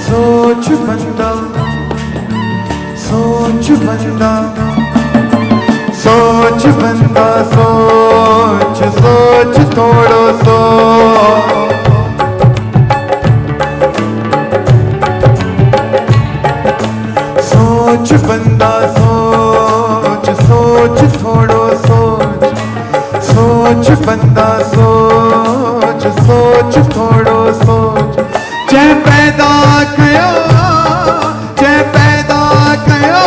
सोच बंदा, सोच बंदा, सोच बंदा, सोच सोच थोड़ो सोच बंदा, सोच सोच थोड़ो सोच बंदा, सोच सोच थोड़ो सोच। जै पैदा कयो, जै पैदा कयो,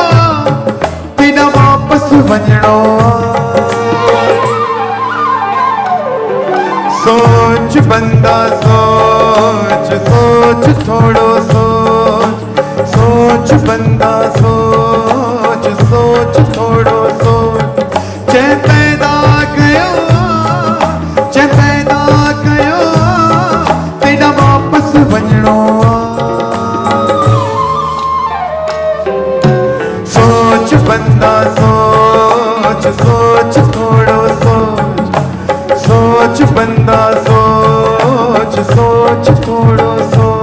बिना वापस वञणो। सोच बंदा, सोच सोच थोड़ो सोच बंदा, सोच सोच थोड़ो सोच। जै पैदा कयो, जै पैदा कयो, बिना वापस वञणो। सोच बंदा, सोच सोच थोड़ो सोच बंदा, सोच सोच थोड़ो सोच।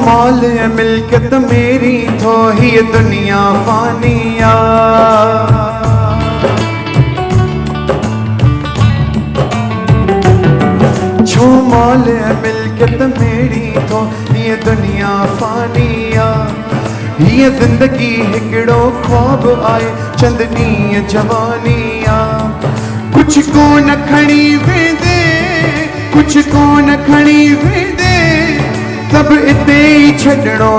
मौल मिल्कत मेरी थो ही दुनिया फानिया। छो मौल मिल्कत मेरी थो ही दुनिया फानिया। ये जिंदगी हिकड़ो ख्वाब आए चंदनी जवानिया। कुछ को न खणी वेंदे, कुछ को न खणी वेंदे, सब इते ही छड़नो।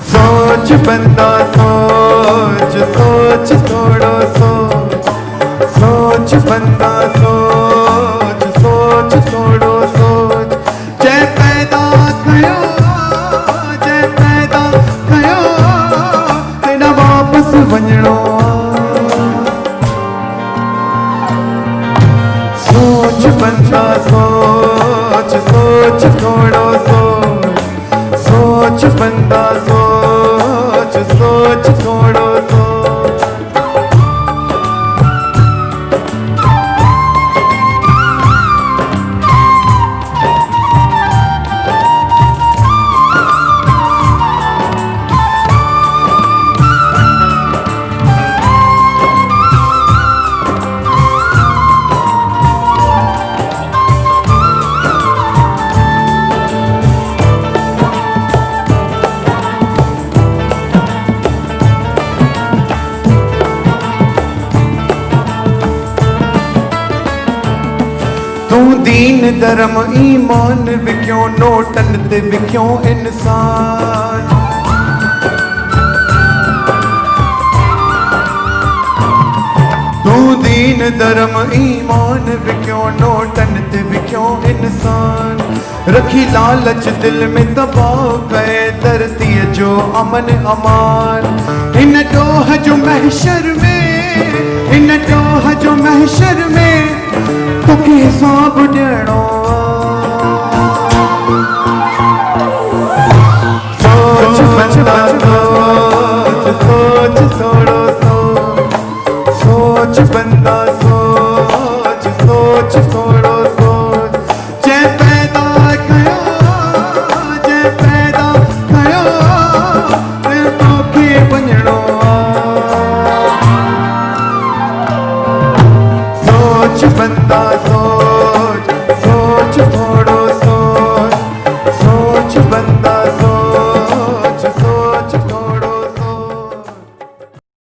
सोच बंदा, सोच सोच थोड़ो सोच बंदा, सोच सोच थोड़ो सोच। जै पैदा कयो, जै पैदा कयो, बिना वापस वञणो। सोच बंदा, सोच सोच थोड़ो सोच बंदा, सोच सोच थोड़ो सोच। तू दीन धर्म ईमान विक्यो, नोटन ते विक्यो इंसान। तू दीन धर्म ईमान विक्यो, नोटन ते विक्यो इंसान। रखी लालच दिल में दबाव कए धरती जो अमन अमान। इन डोह जो महशर में, इन डोह जो महशर में, तोखे हिसाब ॾियणो।